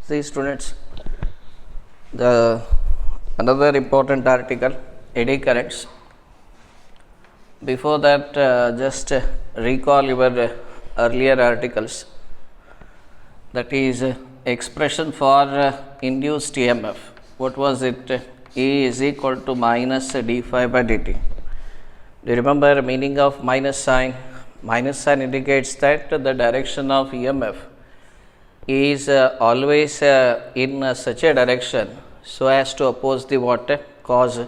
See students, another important article, eddy currents. Before that, just recall your earlier articles. That is expression for induced EMF. What was it? E is equal to minus d phi by dt. Do you remember the meaning of minus sign? Minus sign indicates that the direction of EMF is always in such a direction so as to oppose the what? Cause,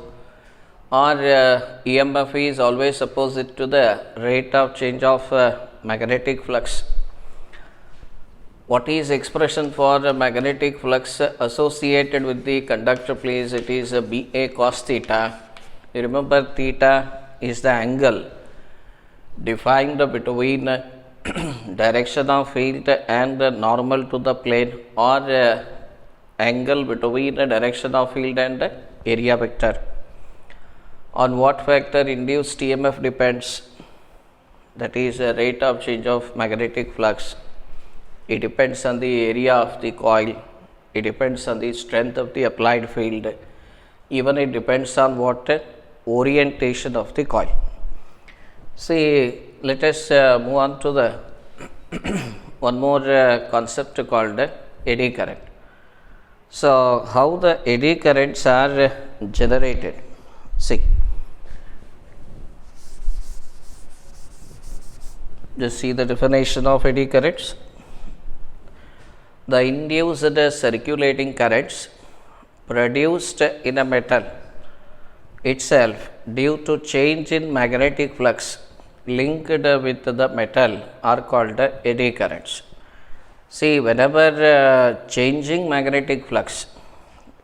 or EMF is always opposite to the rate of change of magnetic flux. What is expression for magnetic flux associated with the conductor, please? It is BA cos theta. You remember theta is the angle defined between direction of field and normal to the plane, or angle between direction of field and area vector. On what factor induced EMF depends? That is rate of change of magnetic flux. It depends on the area of the coil. It depends on the strength of the applied field. Even it depends on what? Orientation of the coil. See, let us move on to the one more concept called eddy current. So, how the eddy currents are generated? See, just see the definition of eddy currents. The induced circulating currents produced in a metal itself due to change in magnetic flux linked with the metal are called eddy currents. See, whenever changing magnetic flux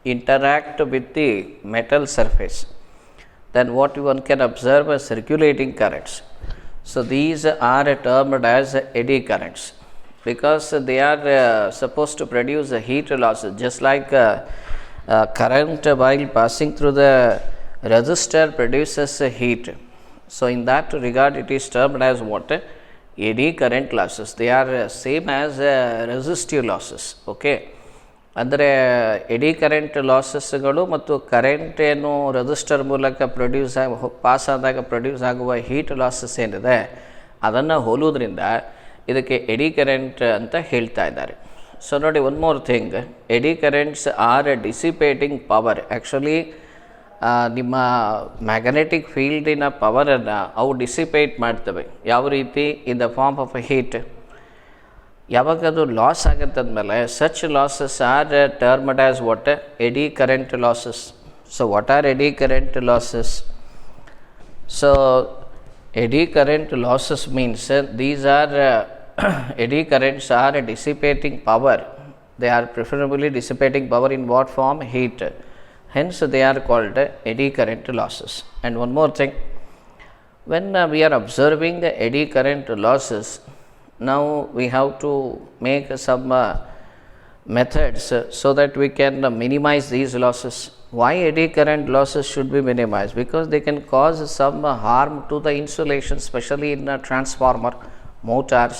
interact with the metal surface, then what one can observe as circulating currents. So, these are termed as eddy currents because they are supposed to produce a heat loss, just like current while passing through the resistor produces heat. So, in that regard it is termed as what? Eddy current losses. They are same as resistive losses. Okay. ಅಂದರೆ ಎಡಿ current ಲಾಸಸ್ಗಳು ಮತ್ತು current ಏನು resistor ಮೂಲಕ pass ಆದಾಗ produce ಆಗುವ heat losses ಏನಿದೆ ಅದನ್ನು ಹೋಲುವುದರಿಂದ ಇದಕ್ಕೆ ಎಡಿ ಕರೆಂಟ್ ಅಂತ ಹೇಳ್ತಾ ಇದ್ದಾರೆ. ಸೊ ನೋಡಿ, one more thing, eddy currents are dissipating power. Actually ನಿಮ್ಮ ಮ್ಯಾಗ್ನೆಟಿಕ್ ಫೀಲ್ಡಿನ ಪವರನ್ನು ಅವು ಡಿಸಿಪೇಟ್ ಮಾಡ್ತವೆ. ಯಾವ ರೀತಿ? In the form of a heat. ಯಾವಾಗ ಅದು ಲಾಸ್ ಆಗುತ್ತೆ ಅಂದಮೇಲೆ such losses are termed as what? Eddy current losses. So what are eddy current losses? So eddy current losses means these are eddy currents are dissipating power. They are preferably dissipating power in what form? Heat. Hence they are called eddy current losses. And one more thing, when we are observing the eddy current losses, now we have to make some methods so that we can minimize these losses. Why eddy current losses should be minimized? Because they can cause some harm to the insulation, especially in transformer, motors.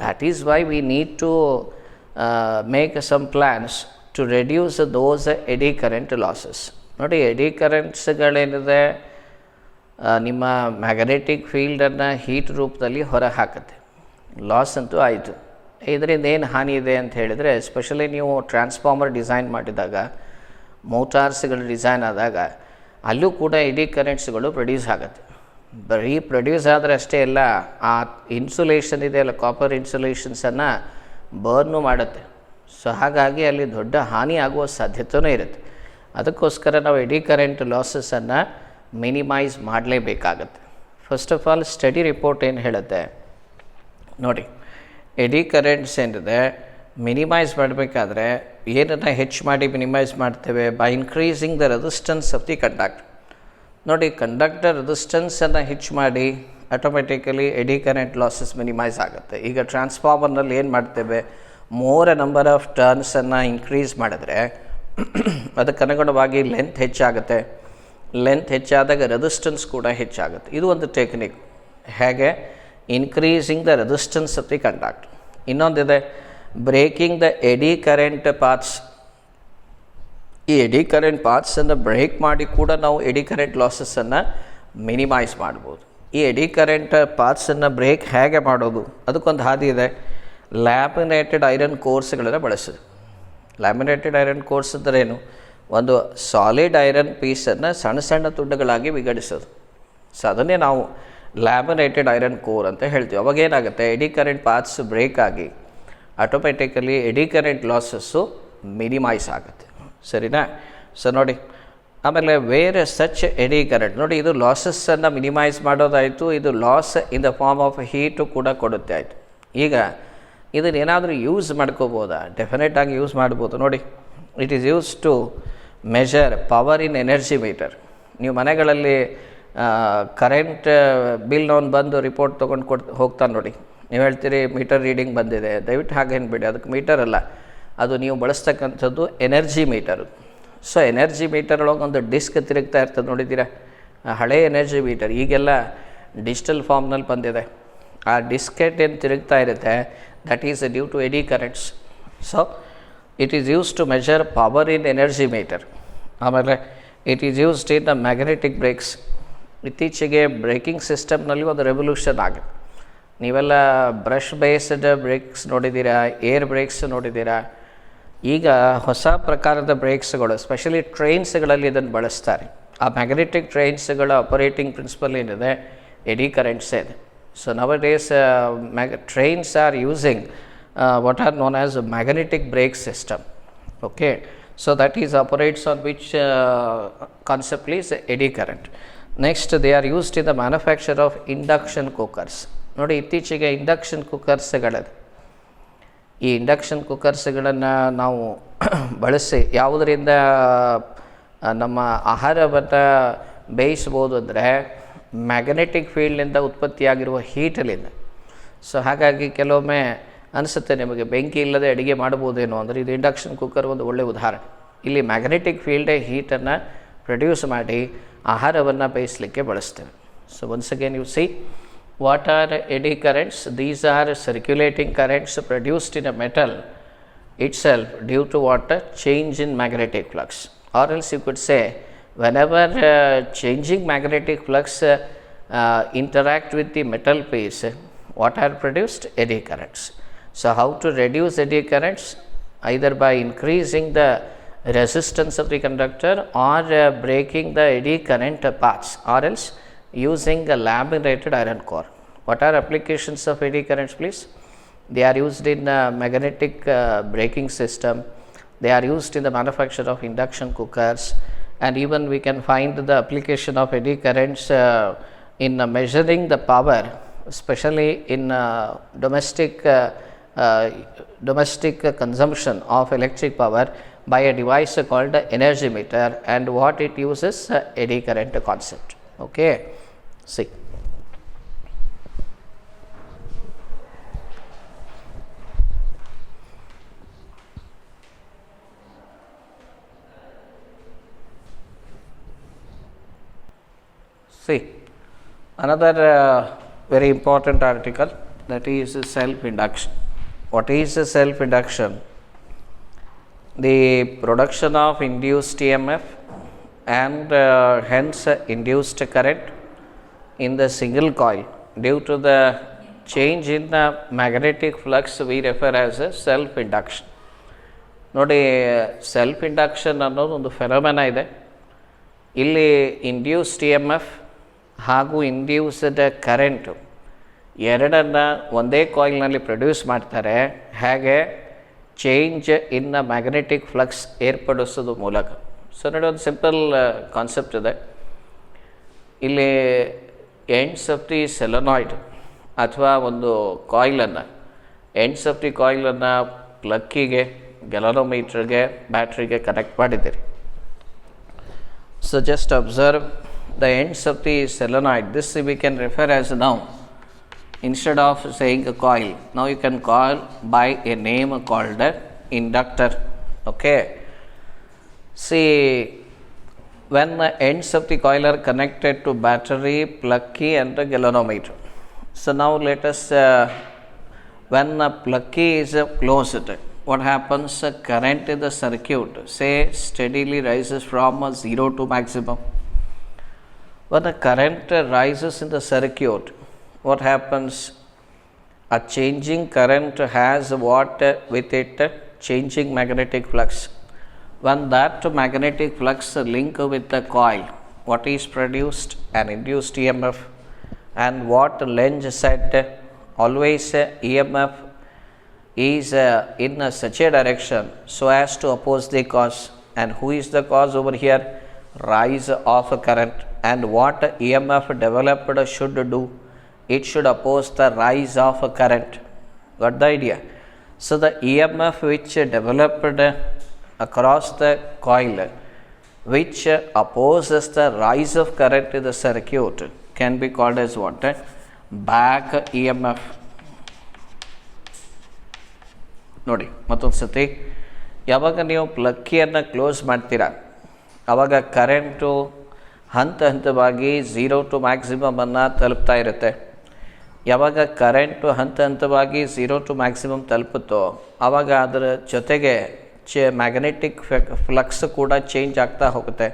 That is why we need to make some plans to reduce those eddy current losses. ನೋಡಿ, ಎಡಿ ಕರೆಂಟ್ಸ್ಗಳೇನಿದೆ ನಿಮ್ಮ magnetic ಫೀಲ್ಡನ್ನು heat ರೂಪದಲ್ಲಿ ಹೊರ ಹಾಕುತ್ತೆ. Loss ಅಂತೂ ಆಯಿತು. ಇದರಿಂದ ಏನು ಹಾನಿ ಇದೆ ಅಂತ ಹೇಳಿದರೆ, ಎಸ್ಪೆಷಲಿ ನೀವು ಟ್ರಾನ್ಸ್ಫಾರ್ಮರ್ ಡಿಸೈನ್ ಮಾಡಿದಾಗ, ಮೋಟಾರ್ಸ್ಗಳು ಡಿಸೈನ್ ಆದಾಗ ಅಲ್ಲೂ ಕೂಡ ಎಡಿ ಕರೆಂಟ್ಸ್ಗಳು ಪ್ರೊಡ್ಯೂಸ್ ಆಗುತ್ತೆ. ಬರೀ ಪ್ರೊಡ್ಯೂಸ್ ಆದರೆ ಅಷ್ಟೇ ಅಲ್ಲ, ಆ ಇನ್ಸುಲೇಷನ್ ಇದೆ ಅಲ್ಲ, ಕಾಪರ್ ಇನ್ಸುಲೇಷನ್ಸನ್ನು ಬರ್ನು ಮಾಡುತ್ತೆ. ಸೊ ಹಾಗಾಗಿ ಅಲ್ಲಿ ದೊಡ್ಡ ಹಾನಿ ಆಗುವ ಸಾಧ್ಯತೆಯೂ ಇರುತ್ತೆ. ಅದಕ್ಕೋಸ್ಕರ ನಾವು ಎಡಿ ಕರೆಂಟ್ ಲಾಸಸನ್ನು ಮಿನಿಮೈಸ್ ಮಾಡಲೇಬೇಕಾಗತ್ತೆ. First of all study report ಏನು ಹೇಳುತ್ತೆ ನೋಡಿ, ಎಡಿ ಕರೆಂಟ್ಸ್ ಏನಿದೆ ಮಿನಿಮೈಸ್ ಮಾಡಬೇಕಾದ್ರೆ ಏನನ್ನು ಹೆಚ್ಚು ಮಾಡಿ ಮಿನಿಮೈಸ್ ಮಾಡ್ತೇವೆ? By increasing the resistance of the conductor. ನೋಡಿ, ಕಂಡಕ್ಟರ್ ರೆಸಿಸ್ಟೆನ್ಸನ್ನು ಹೆಚ್ಚು ಮಾಡಿ ಆಟೋಮೆಟಿಕಲಿ ಎಡಿ ಕರೆಂಟ್ ಲಾಸಸ್ ಮಿನಿಮೈಸ್ ಆಗುತ್ತೆ. ಈಗ ಟ್ರಾನ್ಸ್ಫಾರ್ಮರ್ನಲ್ಲಿ ಏನು ಮಾಡ್ತೇವೆ? ಮೋರ್ ನಂಬರ್ ಆಫ್ ಟರ್ನ್ಸನ್ನು ಇನ್ಕ್ರೀಸ್ ಮಾಡಿದ್ರೆ ಅದಕ್ಕನುಗುಣವಾಗಿ ಲೆಂತ್ ಹೆಚ್ಚಾಗುತ್ತೆ. ಲೆಂತ್ ಹೆಚ್ಚಾದಾಗ ರೆಸಿಸ್ಟೆನ್ಸ್ ಕೂಡ ಹೆಚ್ಚಾಗುತ್ತೆ. ಇದು ಒಂದು ಟೆಕ್ನಿಕ್. ಹೇಗೆ? Increasing the resistance of the conductor. ಇನ್ನೊಂದಿದೆ, breaking the eddy current paths. ಈ ಎಡಿ ಕರೆಂಟ್ ಪಾತ್ಸನ್ನು ಬ್ರೇಕ್ ಮಾಡಿ ಕೂಡ ನಾವು ಎಡಿ ಕರೆಂಟ್ ಲಾಸಸ್ಸನ್ನು ಮಿನಿಮೈಸ್ ಮಾಡ್ಬೋದು. ಈ ಎಡಿ ಕರೆಂಟ್ ಪಾತ್ಸನ್ನು ಬ್ರೇಕ್ ಹೇಗೆ ಮಾಡೋದು, ಅದಕ್ಕೊಂದು ಹಾದಿ ಇದೆ. ಲ್ಯಾಮಿನೇಟೆಡ್ ಐರನ್ ಕೋರ್ಸ್ಗಳನ್ನು ಬಳಸೋದು. ಲ್ಯಾಮಿನೇಟೆಡ್ ಐರನ್ ಕೋರ್ಸ್ ಅಂದ್ರೇನು? ಒಂದು ಸಾಲಿಡ್ ಐರನ್ ಪೀಸನ್ನು ಸಣ್ಣ ಸಣ್ಣ ತುಂಡುಗಳಾಗಿ ವಿಂಗಡಿಸೋದು. ಸೊ ಅದನ್ನೇ ನಾವು ಲ್ಯಾಮಿನೇಟೆಡ್ ಐರನ್ ಕೋರ್ ಅಂತ ಹೇಳ್ತೀವಿ. ಅವಾಗೇನಾಗುತ್ತೆ, ಎಡಿ ಕರೆಂಟ್ ಪಾತ್ಸ್ ಬ್ರೇಕ್ ಆಗಿ ಆಟೋಮೆಟಿಕಲಿ ಎಡಿ ಕರೆಂಟ್ ಲಾಸಸ್ಸು ಮಿನಿಮೈಸ್ ಆಗುತ್ತೆ. ಸರಿನಾ? ಸೊ ನೋಡಿ, ಆಮೇಲೆ ವೇರ್ ಸಚ್ ಎಡಿ ಕರೆಂಟ್, ನೋಡಿ ಇದು ಲಾಸಸ್ಸನ್ನು ಮಿನಿಮೈಸ್ ಮಾಡೋದಾಯಿತು. ಇದು loss in the form of heat ಕೂಡ ಕೊಡುತ್ತೆ ಆಯಿತು. ಈಗ ಇದನ್ನೇನಾದರೂ ಯೂಸ್ ಮಾಡ್ಕೋಬೋದಾ? ಡೆಫಿನೆಟಾಗಿ ಯೂಸ್ ಮಾಡ್ಬೋದು. ನೋಡಿ, it is use to measure power in energy meter. ನೀವು ಮನೆಗಳಲ್ಲಿ ಕರೆಂಟ್ ಬಿಲ್ ಅವ್ನು ಬಂದು ರಿಪೋರ್ಟ್ ತೊಗೊಂಡು ಹೋಗ್ತಾನೆ ನೋಡಿ, ನೀವು ಹೇಳ್ತೀರಿ ಮೀಟರ್ ರೀಡಿಂಗ್ ಬಂದಿದೆ. ದಯವಿಟ್ಟು ಹಾಗೇನು ಬಿಡಿ, ಅದಕ್ಕೆ ಮೀಟರ್ ಅಲ್ಲ, ಅದು ನೀವು ಬಳಸ್ತಕ್ಕಂಥದ್ದು energy meter. So energy meter ಒಳಗೆ ಒಂದು ಡಿಸ್ಕ್ ತಿರುಗ್ತಾ ಇರ್ತದೆ, ನೋಡಿದ್ದೀರಾ? ಹಳೆ ಎನರ್ಜಿ ಮೀಟರ್ ಈಗೆಲ್ಲ ಡಿಜಿಟಲ್ ಫಾರ್ಮ್ನಲ್ಲಿ ಬಂದಿದೆ. ಆ ಡಿಸ್ಕೆಟ್ ಏನು ತಿರುಗ್ತಾ ಇರುತ್ತೆ, that is due to eddy currents. So it is use to measure power in energy meter. ಆಮೇಲೆ it is used in the magnetic brakes. ಇತ್ತೀಚೆಗೆ ಬ್ರೇಕಿಂಗ್ ಸಿಸ್ಟಮ್ನಲ್ಲಿ ಒಂದು ರೆವಲ್ಯೂಷನ್ ಆಗಿದೆ. ನೀವೆಲ್ಲ ಬ್ರಷ್ ಬೇಸ್ಡ್ ಬ್ರೇಕ್ಸ್ ನೋಡಿದ್ದೀರಾ, ಏರ್ ಬ್ರೇಕ್ಸ್ ನೋಡಿದ್ದೀರಾ. ಈಗ ಹೊಸ ಪ್ರಕಾರದ ಬ್ರೇಕ್ಸ್ಗಳು, ಸ್ಪೆಷಲಿ ಟ್ರೈನ್ಸ್ಗಳಲ್ಲಿ ಇದನ್ನು ಬಳಸ್ತಾರೆ. ಆ ಮ್ಯಾಗ್ನೆಟಿಕ್ ಟ್ರೈನ್ಸ್ಗಳ ಆಪರೇಟಿಂಗ್ ಪ್ರಿನ್ಸಿಪಲ್ ಏನಿದೆ, ಎಡಿ ಕರೆಂಟ್ಸೇ ಇದೆ. ಸೊ ನವ days trains are using what are known as a magnetic brake system. Okay, so that is operates on which concept is eddy current. Next, they are used in the manufacture of induction cookers. ನೋಡಿ, ಇತ್ತೀಚೆಗೆ induction ಕುಕ್ಕರ್ಸ್ಗಳಿದೆ. ಈ induction ಕುಕ್ಕರ್ಸ್ಗಳನ್ನು ನಾವು ಬಳಸಿ ಯಾವುದರಿಂದ ನಮ್ಮ ಆಹಾರವನ್ನು ಬೇಯಿಸ್ಬೋದು ಅಂದರೆ magnetic ಫೀಲ್ಡ್ನಿಂದ ಉತ್ಪತ್ತಿಯಾಗಿರುವ ಹೀಟಲಿಂದ. So ಹಾಗಾಗಿ ಕೆಲವೊಮ್ಮೆ ಅನಿಸುತ್ತೆ ನಿಮಗೆ ಬೆಂಕಿ ಇಲ್ಲದೆ ಅಡುಗೆ ಮಾಡ್ಬೋದೇನೋ ಅಂದರೆ, ಇದು ಇಂಡಕ್ಷನ್ ಕುಕ್ಕರ್ ಒಂದು ಒಳ್ಳೆಯ ಉದಾಹರಣೆ. ಇಲ್ಲಿ ಮ್ಯಾಗ್ನೆಟಿಕ್ ಫೀಲ್ಡೇ ಹೀಟನ್ನು ಪ್ರೊಡ್ಯೂಸ್ ಮಾಡಿ ಆಹಾರವನ್ನು ಬೇಯಿಸಲಿಕ್ಕೆ ಬಳಸ್ತೇವೆ. So once again you see what are eddy currents. These are circulating currents produced in a metal itself due to what? Change in magnetic flux. Or else you could say, whenever changing magnetic flux interact with the metal piece, what are produced? Eddy currents. So how to reduce eddy currents? Either by increasing the resistance of the conductor or breaking the eddy current paths, or else using a laminated iron core. What are applications of eddy currents, please? They are used in magnetic braking system. They are used in the manufacture of induction cookers, and even we can find the application of eddy currents in measuring the power, especially in domestic consumption of electric power by a device called energy meter, and what it uses eddy current concept. Okay, see. See, another very important article, that is self-induction. What is self-induction? The production of induced EMF and hence induced current in the single coil due to the change in the magnetic flux we refer as a self-induction. ನೋಡಿ, self induction ಅನ್ನೋದು ಒಂದು ಫೆನೋಮೆನಾ ಇದೆ. ಇಲ್ಲಿ induced EMF ಹಾಗೂ induced current ಎರಡನ್ನು ಒಂದೇ ಕಾಯಿಲ್ನಲ್ಲಿ produce ಮಾಡ್ತಾರೆ. ಹೇಗೆ? ಚೇಂಜ್ ಇನ್ ಮ್ಯಾಗ್ನೆಟಿಕ್ ಫ್ಲಕ್ಸ್ ಏರ್ಪಡಿಸೋದು ಮೂಲಕ. ಸೊ ನೋಡಿ, ಒಂದು ಸಿಂಪಲ್ ಕಾನ್ಸೆಪ್ಟ್ ಇದೆ. ಇಲ್ಲಿ ಎಂಡ್ಸ್ ಆಫ್ ದಿ ಸೆಲೆನಾಯ್ಡ್ ಅಥವಾ ಒಂದು ಕಾಯಿಲನ್ನು, ಎಂಡ್ಸ್ ಆಫ್ ದಿ ಕಾಯಿಲನ್ನು ಪ್ಲಕ್ಕಿಗೆ, ಗ್ಯಾಲನೋಮೀಟ್ರಿಗೆ, ಬ್ಯಾಟ್ರಿಗೆ ಕನೆಕ್ಟ್ ಮಾಡಿದ್ದೀರಿ. So just observe the ends of the solenoid. This we can refer as now, instead of saying a coil, now you can call by a name called inductor. Okay, see, when the ends of the coil are connected to battery, plug key and the galvanometer. So now let us when a plug key is closed, what happens? Current in the circuit, say, steadily rises from 0 to maximum. When the current rises in the circuit, what happens? A changing current has what with it? Changing magnetic flux. When that magnetic flux link with the coil, what is produced? An induced EMF. And what Lenz said, always EMF is in such a direction so as to oppose the cause. And who is the cause over here? Rise of current. And what EMF developed should do? It should oppose the rise of current. Got the idea? So the EMF which developed across the coil, which opposes the rise of current in the circuit, can be called as what? Back EMF. ನೋಡಿ ಮತ್ತೊಂದು ಸತಿ, ಯಾವಾಗ ನೀವು plug ಕೀಯನ್ನು close ಮಾಡ್ತೀರಾ ಆವಾಗ current ಹಂತವಾಗಿ 0 to ಮ್ಯಾಕ್ಸಿಮಮನ್ನು ತಲುಪ್ತಾ ಇರುತ್ತೆ. ಯಾವಾಗ ಕರೆಂಟು ಹಂತವಾಗಿ 0 ಟು ಮ್ಯಾಕ್ಸಿಮಮ್ ತಲುಪುತ್ತೋ ಆವಾಗ ಅದರ ಜೊತೆಗೆ ಮ್ಯಾಗ್ನೆಟಿಕ್ ಫ್ಲಕ್ಸ್ ಕೂಡ ಚೇಂಜ್ ಆಗ್ತಾ ಹೋಗುತ್ತೆ.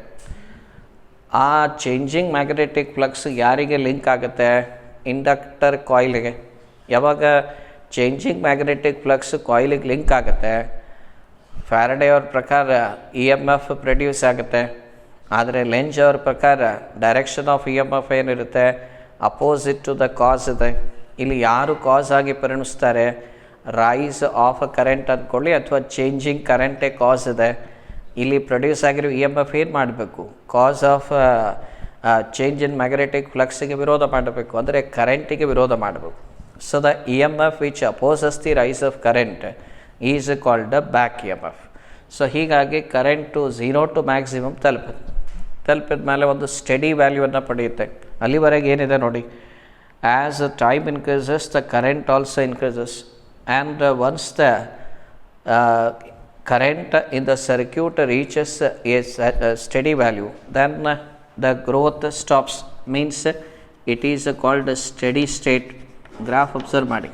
ಆ ಚೇಂಜಿಂಗ್ ಮ್ಯಾಗ್ನೆಟಿಕ್ ಫ್ಲಕ್ಸ್ ಯಾರಿಗೆ ಲಿಂಕ್ ಆಗುತ್ತೆ? ಇಂಡಕ್ಟರ್ ಕಾಯಿಲಿಗೆ. ಯಾವಾಗ ಚೇಂಜಿಂಗ್ ಮ್ಯಾಗ್ನೆಟಿಕ್ ಫ್ಲಕ್ಸ್ ಕಾಯಿಲಿಗೆ ಲಿಂಕ್ ಆಗುತ್ತೆ, ಫ್ಯಾರಡೆ ಅವ್ರ ಪ್ರಕಾರ EMF ಪ್ರೊಡ್ಯೂಸ್ ಆಗುತ್ತೆ. ಆದರೆ ಲೆಂಜ್ ಅವ್ರ ಪ್ರಕಾರ ಡೈರೆಕ್ಷನ್ ಆಫ್ EMF ಏನಿರುತ್ತೆ? ಅಪೋಸಿಟ್ ಟು ದ ಕಾಸ್ ಇದೆ. ಇಲ್ಲಿ ಯಾರು ಕಾಸ್ ಆಗಿ ಪರಿಣಿಸ್ತಾರೆ? ರೈಸ್ ಆಫ್ ಕರೆಂಟ್ ಅಂದ್ಕೊಳ್ಳಿ, ಅಥವಾ ಚೇಂಜಿಂಗ್ ಕರೆಂಟೇ ಕಾಸ್ ಇದೆ. ಇಲ್ಲಿ ಪ್ರೊಡ್ಯೂಸ್ ಆಗಿರೋ EMF ಏನು ಮಾಡಬೇಕು? Cause of change in magnetic ಫ್ಲಕ್ಸಿಗೆ ವಿರೋಧ ಮಾಡಬೇಕು, ಅಂದರೆ ಕರೆಂಟಿಗೆ ವಿರೋಧ ಮಾಡಬೇಕು. So the EMF which opposes the rise of current is called the back EMF. So ಹೀಗಾಗಿ ಕರೆಂಟು 0 ಟು ಮ್ಯಾಕ್ಸಿಮಮ್ ತಲುಪಿದ ಮೇಲೆ ಒಂದು ಸ್ಟಡಿ ವ್ಯಾಲ್ಯೂವನ್ನು ಪಡೆಯುತ್ತೆ. ಅಲ್ಲಿವರೆಗೆ ಏನಿದೆ ನೋಡಿ, as time increases the current also increases, and once the current in the circuit reaches a steady value, then the growth stops. Means it is called a steady state. Graph observe ಮಾಡಿ.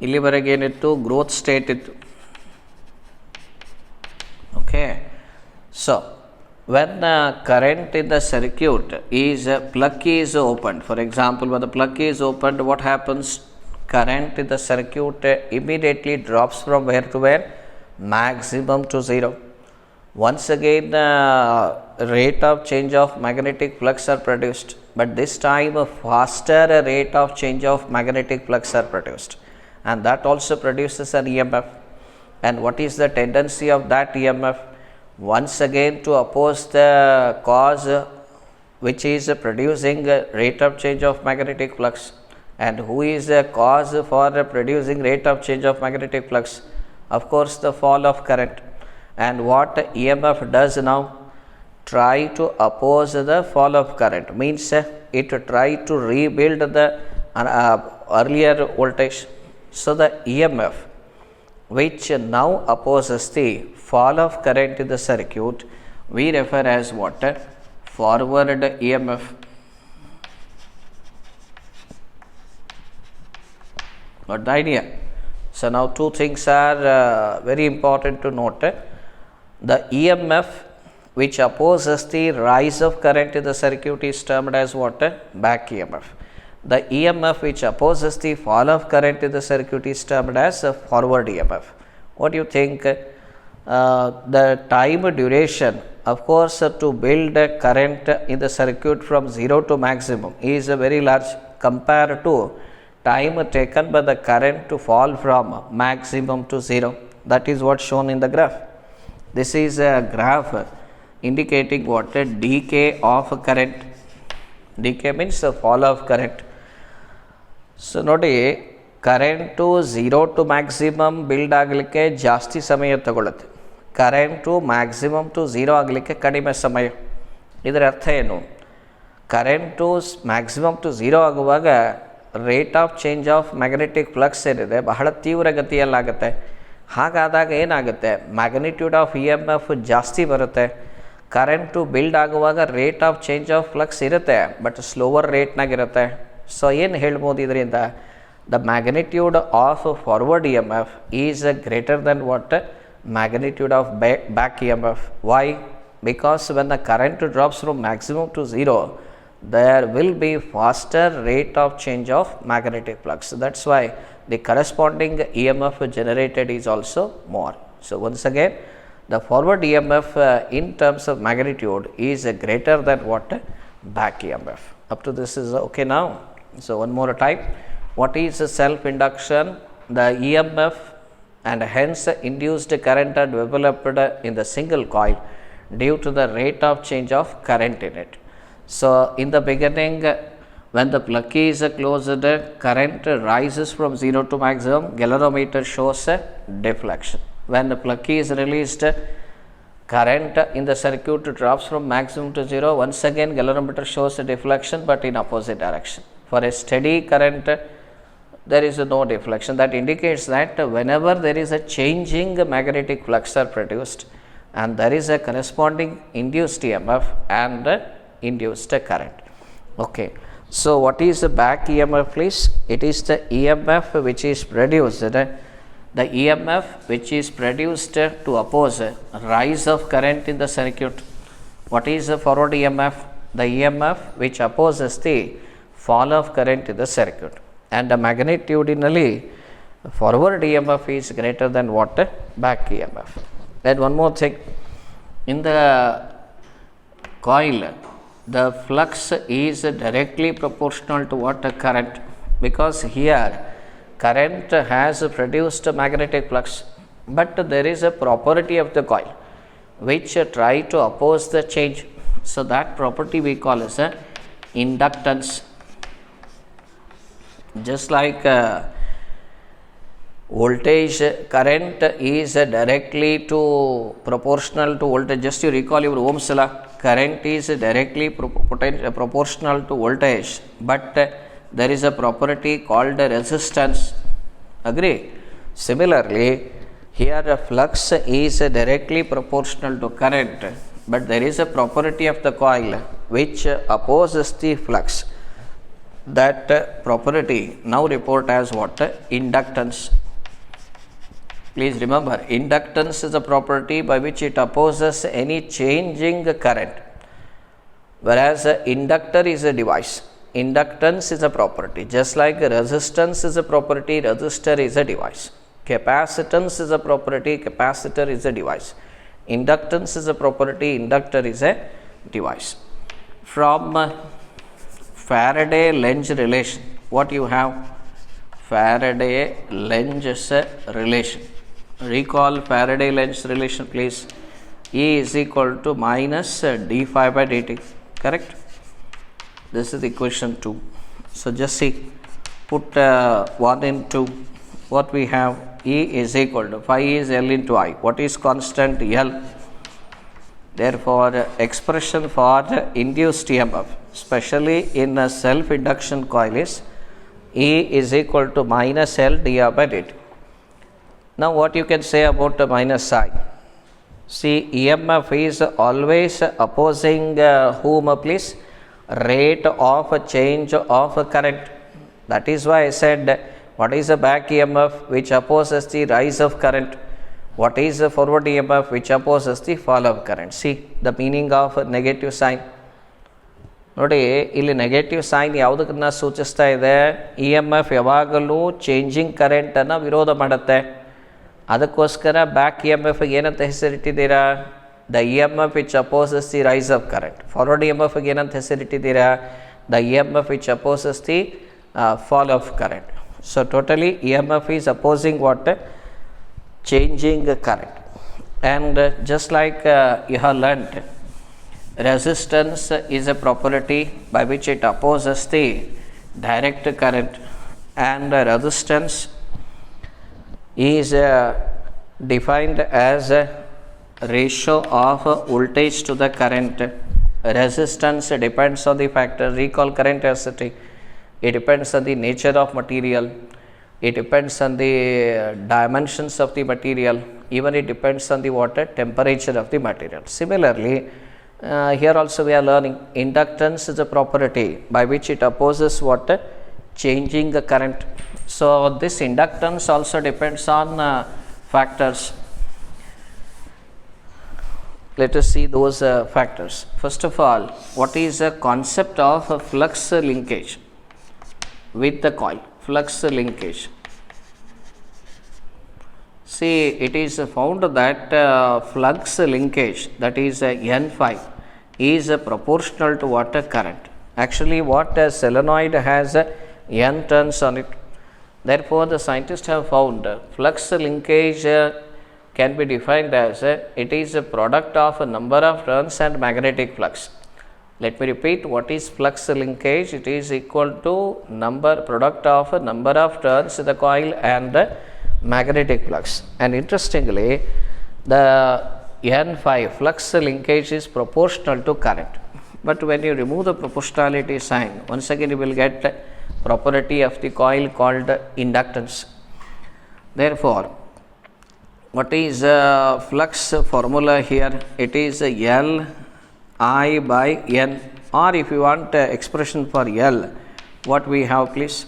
ಇಲ್ಲಿವರೆಗೆ ಏನಿತ್ತು? Growth state ಇತ್ತು. Okay, so when current in the circuit is plug key is opened, for example, when the plug key is opened, what happens? Current in the circuit immediately drops from where to where? Maximum to 0. Once again, rate of change of magnetic flux are produced, but this time a faster rate of change of magnetic flux are produced, and that also produces an EMF. And what is the tendency of that EMF? Once again to oppose the cause which is producing a rate of change of magnetic flux. And who is the cause for producing rate of change of magnetic flux? Of course, the fall of current. And what EMF does now? Try to oppose the fall of current. Means it try to rebuild the earlier voltage. So the EMF which now opposes the fall of current in the circuit, we refer as what? Forward EMF. Got the idea? So now two things are very important to note. The EMF which opposes the rise of current in the circuit is termed as what? Back EMF. The EMF which opposes the fall of current in the circuit is termed as forward EMF. What do you think? The time duration, of course, to build a current in the circuit from 0 to maximum is very large compared to time taken by the current to fall from maximum to 0. That is what shown in the graph. This is a graph indicating what? A decay of current. Decay means the fall of current. So ನೋಡಿ, current 0 to maximum build ಆಗಲಿಕ್ಕೆ ಜಾಸ್ತಿ ಸಮಯ ತಗೊಳ್ಳುತ್ತೆ, current maximum to 0 ಆಗಲಿಕ್ಕೆ ಕಡಿಮೆ ಸಮಯ. ಇದರ ಅರ್ಥ ಏನು? ಕರೆಂಟು ಮ್ಯಾಕ್ಸಿಮಮ್ ಟು 0 ಆಗುವಾಗ rate of change of magnetic flux ಏನಿದೆ ಬಹಳ ತೀವ್ರಗತಿಯಲ್ಲಾಗುತ್ತೆ. ಹಾಗಾದಾಗ ಏನಾಗುತ್ತೆ? ಮ್ಯಾಗ್ನಿಟ್ಯೂಡ್ ಆಫ್ EMF ಜಾಸ್ತಿ ಬರುತ್ತೆ. ಕರೆಂಟು ಬಿಲ್ಡ್ ಆಗುವಾಗ rate of change of flux ಇರುತ್ತೆ, ಬಟ್ ಸ್ಲೋವರ್ ರೇಟ್ನಾಗಿರುತ್ತೆ. ಸೊ ಏನು ಹೇಳ್ಬೋದು ಇದರಿಂದ? The magnitude of forward EMF is greater than what magnitude of back EMF. Why? Because when the current drops from maximum to 0, there will be faster rate of change of magnetic flux. That's why the corresponding EMF generated is also more. So once again, the forward EMF in terms of magnitude is greater than what? Back EMF. Up to this is okay now. So one more time, what is self induction? The EMF and hence induced current are developed in the single coil due to the rate of change of current in it. So in the beginning, when the plug is closed, current rises from 0 to maximum, galvanometer shows a deflection. When the plug is released, current in the circuit drops from maximum to 0. Once again, galvanometer shows a deflection, but in opposite direction. For a steady current, there is no deflection. That indicates that whenever there is a changing magnetic flux are produced, and there is a corresponding induced EMF and induced current. Okay. So what is the back EMF, please? It is the EMF which is produced, the EMF which is produced to oppose rise of current in the circuit. What is the forward EMF? The EMF which opposes the fall of current in the circuit. And magnitudinally, forward EMF is greater than what? Back EMF. And one more thing, in the coil, the flux is directly proportional to what? Current, because here current has produced magnetic flux, but there is a property of the coil which try to oppose the change. So that property we call as inductance. Just like voltage, current is directly to proportional to voltage. Just you recall your Ohm's law, current is directly proportional to voltage, but there is a property called resistance. Agree? Similarly, here a flux is directly proportional to current, but there is a property of the coil which opposes the flux. That property now report as what? Inductance. Please remember, inductance is a property by which it opposes any changing current, whereas inductor is a device. Inductance is a property, just like resistance is a property, resistor is a device. Capacitance is a property, capacitor is a device. Inductance is a property, inductor is a device. From Faraday-Lenz relation, what you have? Faraday-Lenz relation. Recall Faraday-Lenz relation, please. E is equal to minus d phi by dt. Correct? This is equation 2. So just see, put 1 into what we have. E is equal to phi is L into I. What is constant? L. Therefore, expression for induced EMF, especially in a self-induction coil, is E is equal to minus L dr by dt. Now, what you can say about the minus sign? See, EMF is always opposing whom, please? Rate of change of current. That is why I said, what is the back EMF which opposes the rise of current? What is the forward EMF which opposes the fall of current? See the meaning of negative sign. ನೋಡಿ, ಇಲ್ಲಿ negative sign ಯಾವುದಕ್ಕನ್ನ ಸೂಚಿಸ್ತಾ ಇದೆ? E M F ಯಾವಾಗಲೂ changing ಕರೆಂಟನ್ನು ವಿರೋಧ ಮಾಡುತ್ತೆ. ಅದಕ್ಕೋಸ್ಕರ ಬ್ಯಾಕ್ ಇ ಎಮ್ ಎಫ್ಗೆ ಏನಂತ ಹೆಸರಿಟ್ಟಿದ್ದೀರಾ? The E M F which opposes the rise of current. Forward E M ಎಫ್ಗೆ ಏನಂತ ಹೆಸರಿಟ್ಟಿದ್ದೀರಾ? The E M F which opposes the fall of current. So totally EMF is opposing what? Changing current. And just like you have learnt, resistance is a property by which it opposes the direct current, and resistance is defined as a ratio of voltage to the current. Resistance depends on the factor. Recall current density. It depends on the nature of material. It depends on the dimensions of the material. Even it depends on the water temperature of the material. Similarly, here also we are learning inductance is a property by which it opposes what? changing the current. So this inductance also depends on factors. Let us see those factors. First of all, what is the concept of a flux linkage with the coil? Flux linkage. See, it is found that flux linkage, that is N phi, is proportional to what a current. Actually, what a solenoid has N turns on it. Therefore, the scientists have found flux linkage can be defined as it is a product of a number of turns and magnetic flux. Let me repeat, what is flux linkage? It is equal to product of a number of turns in the coil and magnetic flux. And interestingly, the N phi flux linkage is proportional to current. But when you remove the proportionality sign, once again you will get property of the coil called inductance. Therefore, what is flux formula here? It is L I by N, or if you want expression for L, what we have please?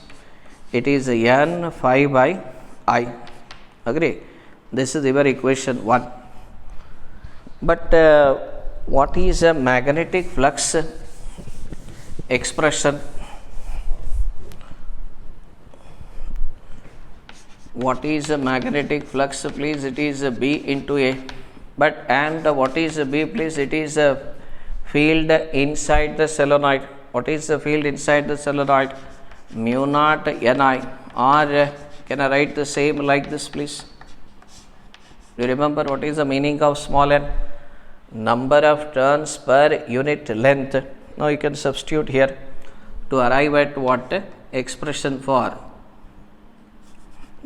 It is N phi by I. Agree? This is your equation 1. But what is a magnetic flux expression? What is a magnetic flux please? It is B into A. But and what is B please? It is a field inside the solenoid. What is the field inside the solenoid? Mu naught Ni, or can I write the same like this please? Do you remember what is the meaning of small n? Number of turns per unit length. Now you can substitute here to arrive at what expression for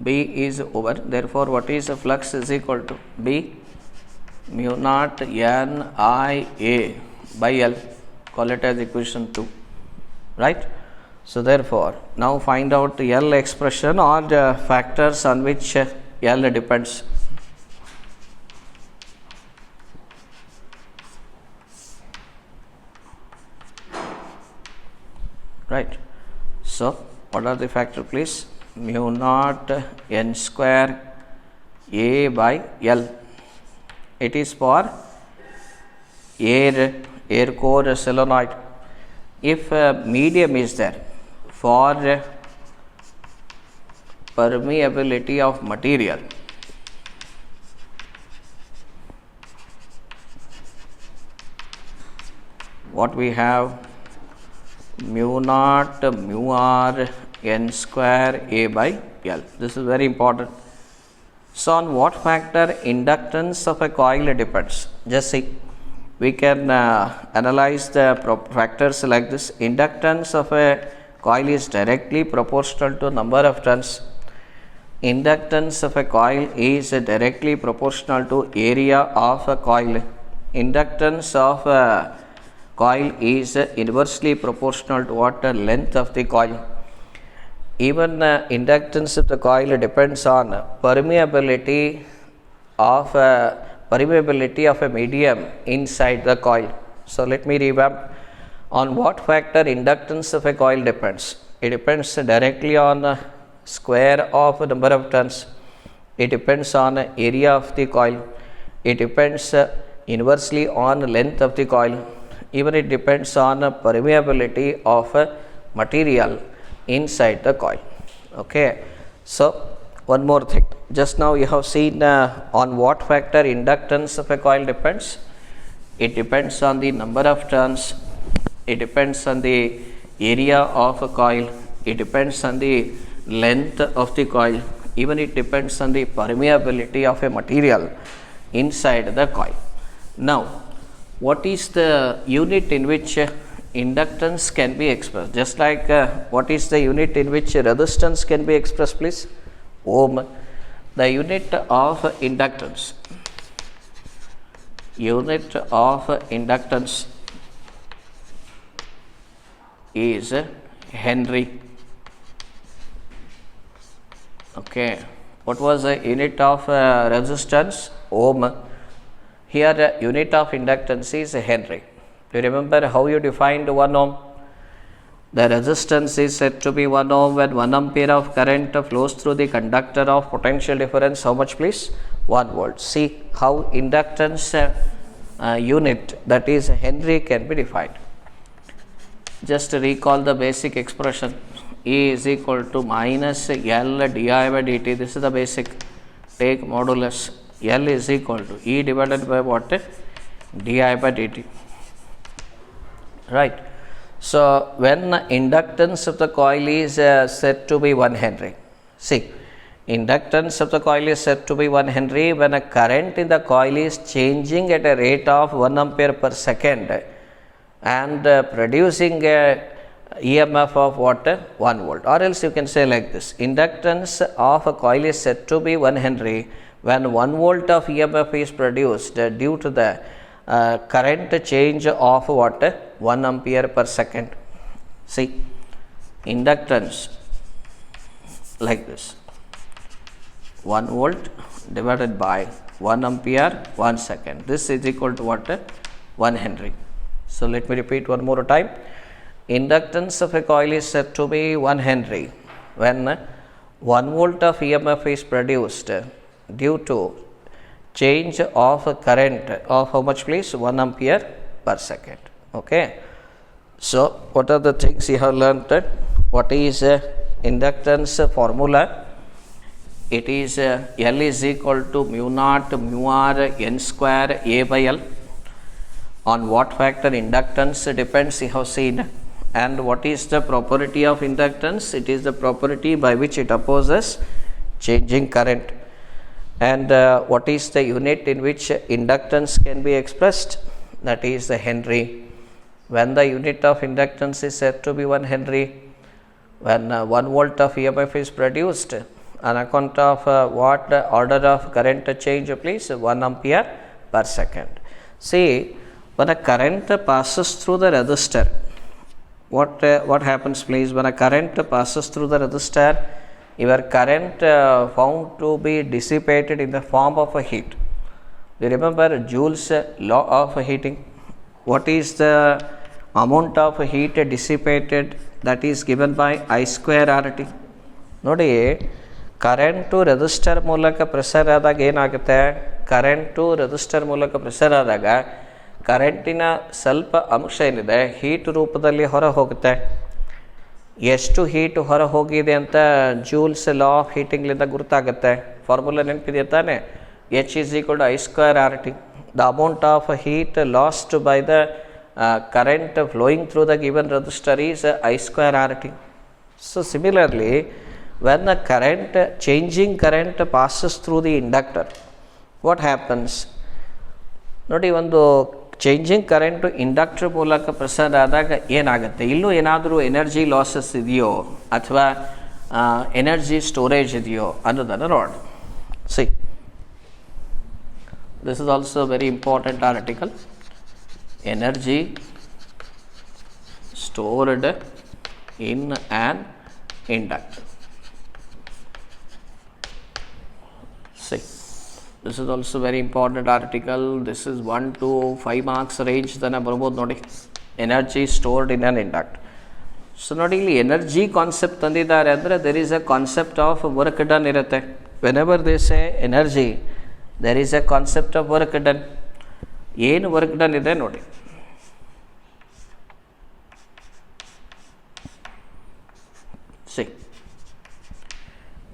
B is over. Therefore, what is the flux is equal to B mu naught N I A by L. Call it as equation 2. Right? So, therefore, now find out the L expression or the factors on which L depends. Right. So, what are the factors please? Mu naught N square A by L. It is for air core solenoid. If medium is there for permeability of material, what we have? Mu naught mu r N square A by L. This is very important. So, on what factor inductance of a coil depends? Just see, we can analyze the factors like this. Inductance of a coil is directly proportional to number of turns. Inductance of a coil is directly proportional to area of a coil. Inductance of a coil is inversely proportional to what length of the coil. Even inductance of the coil depends on permeability of a medium inside the coil. So, let me revamp. On what factor inductance of a coil depends? It depends directly on square of number of turns. It depends on area of the coil. It depends inversely on length of the coil. Even it depends on permeability of material inside the coil. Okay. So, one more thing. Just now you have seen on what factor inductance of a coil depends. It depends on the number of turns. It depends on the area of a coil. It depends on the length of the coil. Even it depends on the permeability of a material inside the coil. Now, what is the unit in which inductance can be expressed? Just like what is the unit in which resistance can be expressed please? Ohm. The unit of inductance. Unit of inductance is Henry. Okay. What was the unit of resistance? Ohm. Here the unit of inductance is Henry. Do you remember how you defined 1 ohm? The resistance is said to be 1 ohm when 1 ampere of current flows through the conductor of potential difference. How much please? 1 volt. See how inductance unit, that is Henry, can be defined. Just recall the basic expression. E is equal to minus L di by dt. This is the basic. Take modulus. L is equal to E divided by what? Di by dt. Right. So when inductance of the coil is said to be 1 Henry. See, inductance of the coil is said to be 1 Henry when a current in the coil is changing at a rate of 1 ampere per second and producing a EMF of what? 1 volt. Or else you can say like this: inductance of a coil is said to be 1 Henry when 1 volt of EMF is produced due to the current change of what? 1 ampere per second. See, inductance like this: 1 volt divided by 1 ampere 1 second. This is equal to what? 1 Henry. So let me repeat one more time. Inductance of a coil is said to be 1 Henry when 1 volt of EMF is produced due to change of a current of how much please? 1 ampere per second. Okay. So what are the things you have learned? What is inductance formula? It is L is equal to mu naught mu r n square A by L. On what factor inductance depends, you have seen. And what is the property of inductance? It is the property by which it opposes changing current. And what is the unit in which inductance can be expressed? That is the Henry. When the unit of inductance is said to be 1 Henry, when 1 volt of EMF is produced on account of what order of current change please? 1 ampere per second. See, when a current passes through the resistor, what happens please? When a current passes through the resistor, your current found to be dissipated in the form of a heat. Do you remember Joule's law of heating? What is the amount of heat dissipated? That is given by I square RT. ನೋಡಿ, current resistor ಮೂಲಕ pressure ಆದಾಗ ಏನಾಗುತ್ತೆ? Current resistor ಮೂಲಕ pressure ಆದಾಗ ಕರೆಂಟಿನ ಸ್ವಲ್ಪ ಅಂಶ ಏನಿದೆ ಹೀಟ್ ರೂಪದಲ್ಲಿ ಹೊರ ಹೋಗುತ್ತೆ. ಎಷ್ಟು ಹೀಟ್ ಹೊರ ಹೋಗಿದೆ ಅಂತ ಜೂಲ್ಸ್ ಲಾ ಆಫ್ ಹೀಟಿಂಗ್ಲಿಂದ ಗುರುತಾಗುತ್ತೆ. ಫಾರ್ಮುಲಾ ನೆನಪಿದೆಯಾ ತಾನೆ? H is equal to I square RT. The amount of heat lost by the current flowing through the given resistor is I square RT. So similarly, when the current, changing current passes through the inductor, what happens? ನೋಡಿ, ಒಂದು changing current inductor ಮೂಲಕ ಪ್ರಸಾರ ಆದಾಗ ಏನಾಗುತ್ತೆ? ಇಲ್ಲೂ ಏನಾದರೂ energy losses ಇದೆಯೋ ಅಥವಾ ಎನರ್ಜಿ ಸ್ಟೋರೇಜ್ ಇದೆಯೋ ಅನ್ನೋದನ್ನು ನೋಡಿ. C, this is also a very important article. Energy stored in an inductor. See, this is also very important article. This is 1 to 5 marks range tana barbodu ನೋಡಿ. Energy stored in an inductor. So ನೋಡಿ, ಇಲ್ಲಿ energy concept ತಂದಿದ್ದಾರೆ ಅಂದರೆ there is a concept of work done ಇರುತ್ತೆ. Whenever they say energy, there is a concept of work done. ಏನು work done ಇದೆ ನೋಡಿ. See,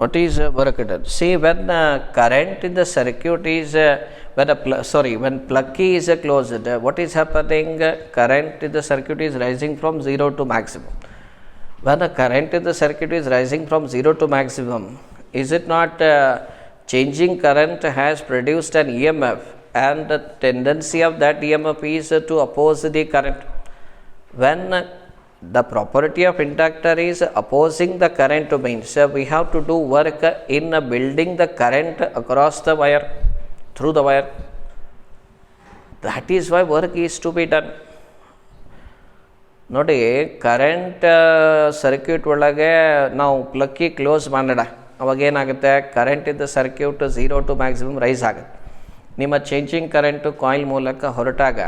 what is work done? See, when current in the circuit is when plug key is closed, what is happening? Current in the circuit is rising from 0 to maximum. When the current in the circuit is rising from 0 to maximum, is it not changing current has produced an EMF, and the tendency of that EMF is to oppose the current. When the property of inductor is opposing the current, means we have to do work in building the current across the wire, through the wire. That is why work is to be done. ನೋಡಿ, current circuit ಒಳಗೆ ನಾವು plug key close ಮಾಡೋಣ, ಅವಾಗೇನಾಗುತ್ತೆ? Current ಇದ್ದ circuit 0 to maximum rice ಆಗುತ್ತೆ. ನಿಮ್ಮ changing current coil ಮೂಲಕ ಹೊರಟಾಗ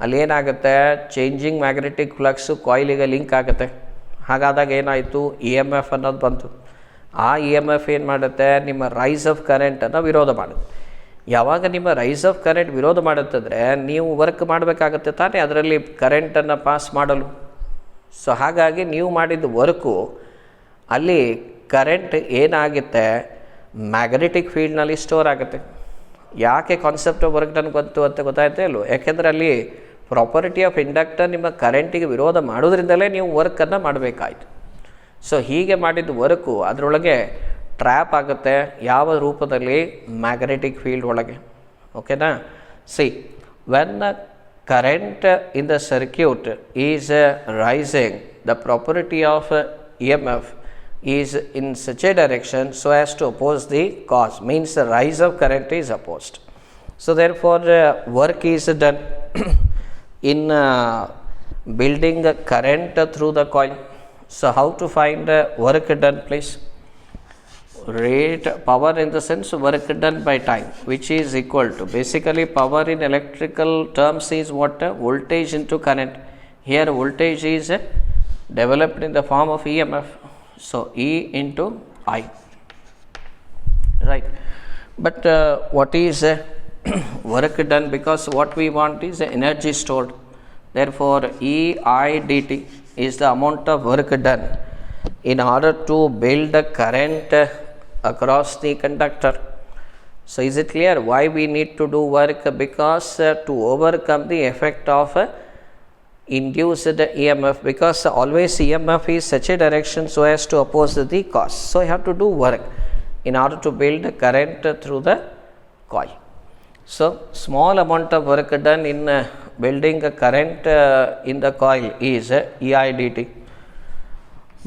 ಅಲ್ಲೇನಾಗುತ್ತೆ? Changing magnetic flux ಕಾಯಿಲಿಗೆ link ಆಗುತ್ತೆ. ಹಾಗಾದಾಗ ಏನಾಯಿತು, ಇ ಎಮ್ ಎಫ್ ಅನ್ನೋದು ಬಂತು. ಆ ಇ ಎಮ್ ಎಫ್ ಏನು ಮಾಡುತ್ತೆ, ನಿಮ್ಮ ರೈಸ್ ಆಫ್ ಕರೆಂಟನ್ನು ವಿರೋಧ ಮಾಡುತ್ತೆ. ಯಾವಾಗ ನಿಮ್ಮ ರೈಸ್ ಆಫ್ ಕರೆಂಟ್ ವಿರೋಧ ಮಾಡುತ್ತಂದರೆ ನೀವು ವರ್ಕ್ ಮಾಡಬೇಕಾಗತ್ತೆ ತಾನೇ ಅದರಲ್ಲಿ ಕರೆಂಟನ್ನು ಪಾಸ್ ಮಾಡಲು. ಸೊ ಹಾಗಾಗಿ ನೀವು ಮಾಡಿದ ವರ್ಕು ಅಲ್ಲಿ ಕರೆಂಟ್ ಏನಾಗುತ್ತೆ, ಮ್ಯಾಗ್ನೆಟಿಕ್ ಫೀಲ್ಡ್ನಲ್ಲಿ ಸ್ಟೋರ್ ಆಗುತ್ತೆ. ಯಾಕೆ ಕಾನ್ಸೆಪ್ಟ್ ಆಫ್ ವರ್ಕ್ ನನಗೆ ಗೊತ್ತು ಅಂತ ಗೊತ್ತಾಯ್ತಾ ಇಲ್ಲೋ, ಯಾಕೆಂದರೆ ಅಲ್ಲಿ ಪ್ರಾಪರ್ಟಿ ಆಫ್ ಇಂಡಕ್ಟರ್ ನಿಮ್ಮ ಕರೆಂಟಿಗೆ ವಿರೋಧ ಮಾಡೋದ್ರಿಂದಲೇ ನೀವು ವರ್ಕನ್ನು ಮಾಡಬೇಕಾಯ್ತು. ಸೊ ಹೀಗೆ ಮಾಡಿದ ವರ್ಕು ಅದರೊಳಗೆ ಟ್ರ್ಯಾಪ್ ಆಗುತ್ತೆ. ಯಾವ ರೂಪದಲ್ಲಿ, ಮ್ಯಾಗ್ನೆಟಿಕ್ ಫೀಲ್ಡ್ ಒಳಗೆ. ಓಕೆನಾ. See, when current in the circuit is rising, the property of E M F is in such a direction so as to oppose the cause, means the rise of current is opposed. So therefore work is done in building the current through the coil. So how to find work done, please? Rate power in the sense work done by time, which is equal to, basically power in electrical terms is what, voltage into current. Here voltage is developed in the form of EMF. So E into I, right? But what is work done? Because what we want is energy stored. Therefore E I dt is the amount of work done in order to build the current across the conductor. So is it clear why we need to do work? Because to overcome the effect of induced EMF, because always EMF is such a direction so as to oppose the cause. So you have to do work in order to build current through the coil. So small amount of work done in building a current in the coil is EI dt.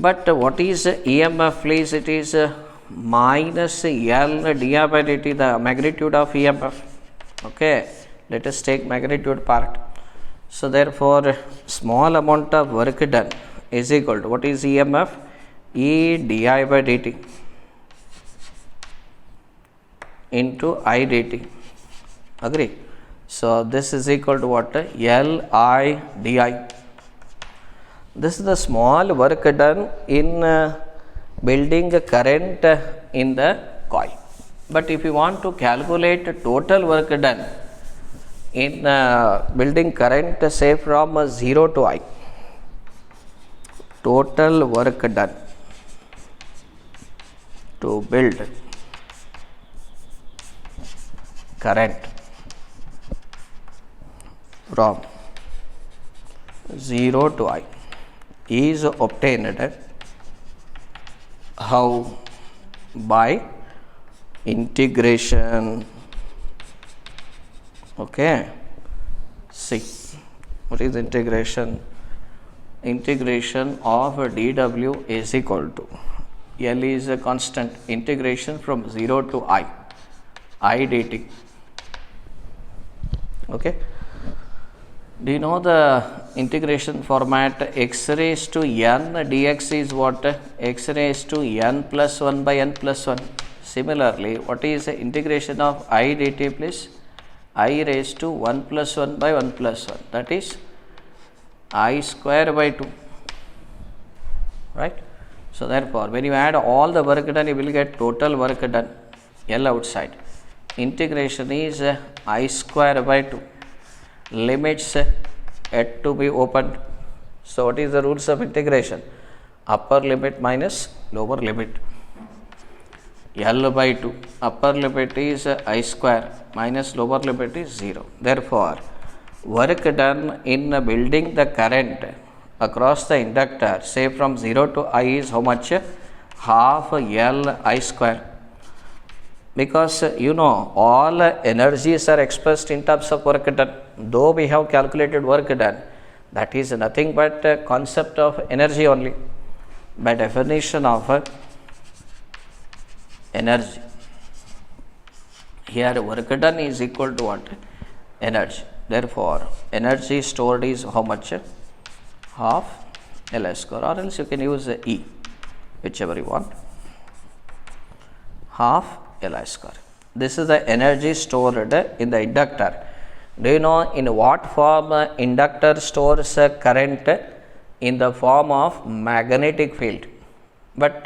But what is EMF, please? It is minus L di by dt, the magnitude of EMF. Okay, let us take magnitude part. So therefore small amount of work done is equal to, what is EMF? E di by dt into I dt. Agree? So this is equal to what? L I di. This is the small work done in building a current in the coil. But if you want to calculate total work done in building current, say from 0 to I, total work done to build current from 0 to I is obtained how? By integration. Okay, see, what is integration? Integration of dw is equal to, L is a constant, integration from 0 to I dt. Okay, do you know the integration format? X raised to n dx is what? X raised to n plus 1 by n plus 1. Similarly, what is the integration of I dt, please? I raised to 1 plus 1 by 1 plus 1, that is I square by 2, right? So therefore when you add all the work done, you will get total work done, L outside. Integration is I square by 2. Limits yet to be opened. So what is the rules of integration? Upper limit minus lower limit. L by 2, upper limit is I square minus lower limit is 0. Therefore work done in building the current across the inductor, say from 0 to I, is how much? Half L I square. Because you know all energies are expressed in terms of work done. Though we have calculated work done, that is nothing but a concept of energy only. By definition of energy, here work done is equal to what? Energy. Therefore energy stored is how much? Half Li square, or else you can use E, whichever you want. Half Li square. This is the energy stored in the inductor. Do you know in what form inductor stores current? in the form of magnetic field. But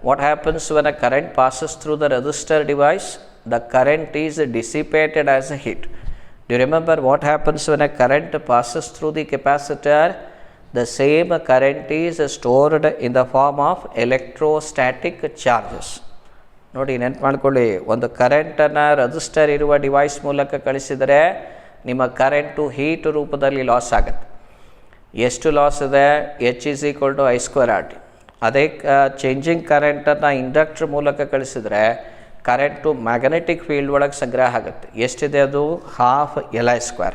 what happens when a current passes through the resistor device? The current is dissipated as a heat. Do you remember what happens when a current passes through the capacitor? The same current is stored in the form of electrostatic charges. ನೋಡಿ ನೆನ್ಪು ಮಾಡ್ಕೊಳ್ಳಿ, ಒಂದು ಕರೆಂಟನ್ನು resistor ಇರುವ device ಮೂಲಕ ಕಳಿಸಿದರೆ ನಿಮ್ಮ current heat ರೂಪದಲ್ಲಿ loss ಆಗುತ್ತೆ. ಎಷ್ಟು ಲಾಸ್ ಇದೆ? H=I²RT. ಅದೇ ಚೇಂಜಿಂಗ್ ಕರೆಂಟನ್ನು ಇಂಡಕ್ಟ್ರ್ ಮೂಲಕ ಕಳಿಸಿದರೆ ಕರೆಂಟು ಮ್ಯಾಗ್ನೆಟಿಕ್ ಫೀಲ್ಡ್ ಒಳಗೆ ಸಂಗ್ರಹ ಆಗುತ್ತೆ. ಎಷ್ಟಿದೆ ಅದು? 12Li².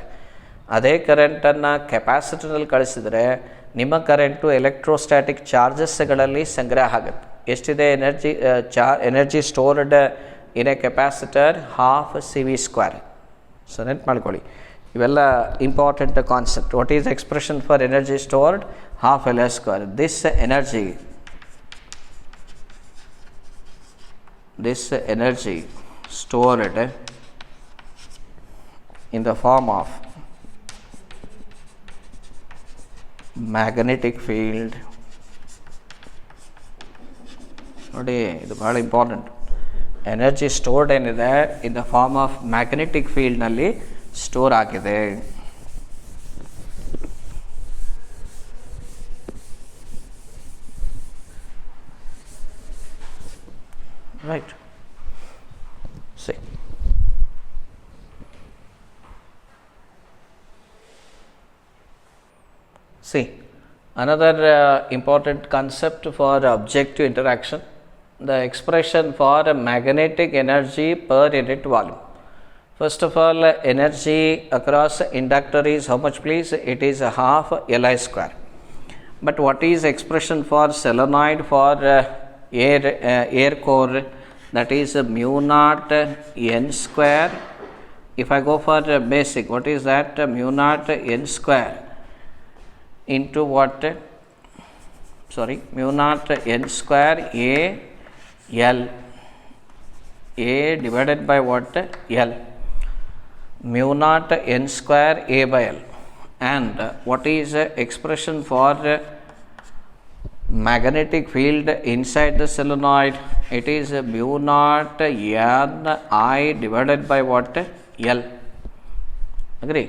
ಅದೇ ಕರೆಂಟನ್ನು ಕೆಪಾಸಿಟರ್ನಲ್ಲಿ ಕಳಿಸಿದರೆ ನಿಮ್ಮ ಕರೆಂಟು ಎಲೆಕ್ಟ್ರೋಸ್ಟ್ಯಾಟಿಕ್ ಚಾರ್ಜಸ್ಗಳಲ್ಲಿ ಸಂಗ್ರಹ ಆಗುತ್ತೆ. ಎಷ್ಟಿದೆ energy stored in a capacitor? 12CV². So ನೆನ್ಪು ಮಾಡ್ಕೊಳ್ಳಿ, ಇವೆಲ್ಲ important concept. What is expression for energy stored? 12Li². This energy stored in the form of magnetic field. ನೋಡಿ, ಇದು ಭಾಳ ಇಂಪಾರ್ಟೆಂಟ್. ಎನರ್ಜಿ ಸ್ಟೋರ್ಡ್ ಏನಿದೆ in the form of magnetic ಫೀಲ್ಡ್ನಲ್ಲಿ store ಆಗಿದೆ. Right. See. Another important concept for objective interaction, the expression for magnetic energy per unit volume. First of all, energy across inductor is how much, please? It is 12Li². But what is expression for solenoid for air core? That is μ0n². If I go for basic, what is that? μ0n² into what? μ0n² AL. A divided by what? L. μ0n² A/L. And what is expression for magnetic field inside the solenoid? It is μ0n I divided by what? L. Agree?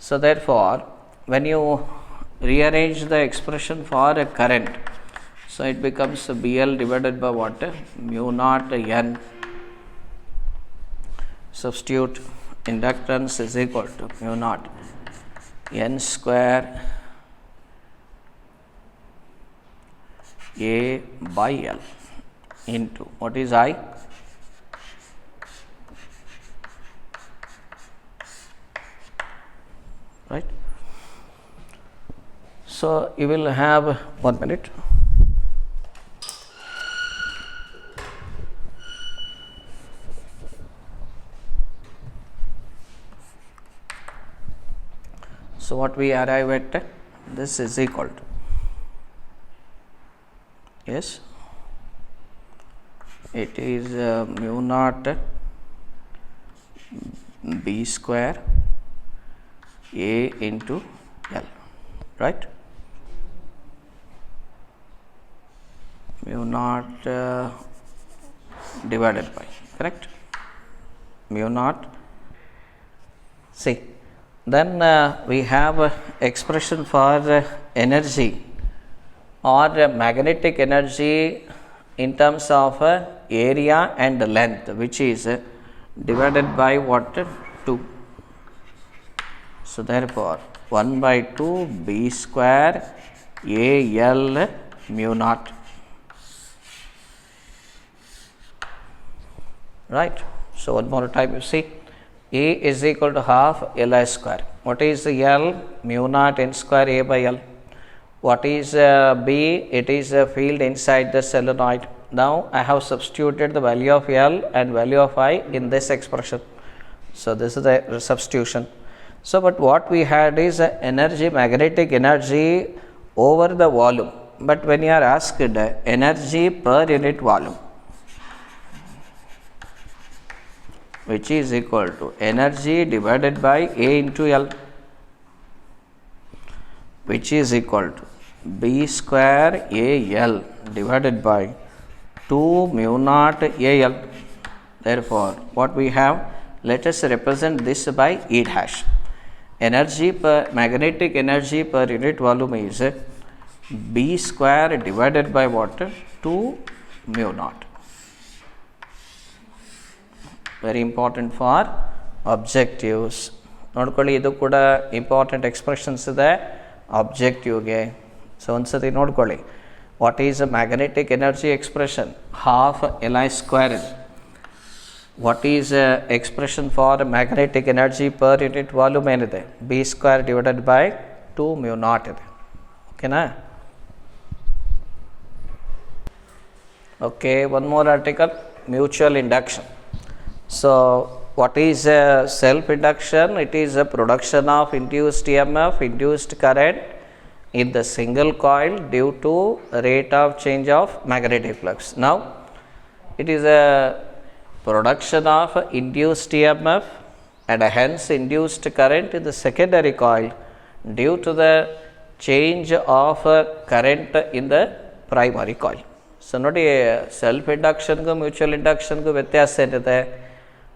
So therefore, when you rearrange the expression for a current, so it becomes BL divided by what? μ0n. Substitute inductance is equal to μ0n² A/L into what is I? Right. So you will have 1 minute. So what we arrive at? This is equal to, yes, it is μ0 B² A into L, right? μ0 divided by, correct? μ0. See, then we have expression for energy or magnetic energy in terms of area and length, which is divided by what? 2. So therefore 1/2 B² AL μ0. Right. So one more time, you see, A is equal to 12Li². What is L? μ0n² A/L. What is B? It is a field inside the solenoid. Now I have substituted the value of L and value of I in this expression. So this is the substitution. So but what we had is energy, magnetic energy over the volume. But when you are asked energy per unit volume, which is equal to energy divided by A into L, which is equal to B square AL divided by 2 mu naught AL. Therefore, what we have, let us represent this by E dash. Energy per magnetic energy per unit volume is B square divided by what? 2 mu naught. Very important for objectives. ನೋಡ್ಕೊಳ್ಳಿ, ಇದು ಕೂಡ important expressions ಇದೆ ಆಬ್ಜೆಕ್ಟಿವ್ಗೆ. So ಒಂದ್ಸತಿ ನೋಡ್ಕೊಳ್ಳಿ, what is a magnetic energy expression? Half Li square ಇದೆ. What is expression for magnetic energy per unit volume ಏನಿದೆ? B square divided by 2 mu naught ಇದೆ. ಓಕೆನಾ? Okay, one more article, mutual induction. So what is self-induction? It is a production of induced EMF, induced current in the single coil due to rate of change of magnetic flux. Now, it is a production of induced EMF and hence induced current in the secondary coil due to the change of current in the primary coil. So, ನೋಡಿ, self ಇಂಡಕ್ಷನ್ಗೂ mutual ಇಂಡಕ್ಷನ್ಗೂ ವ್ಯತ್ಯಾಸ ಏನಿದೆ?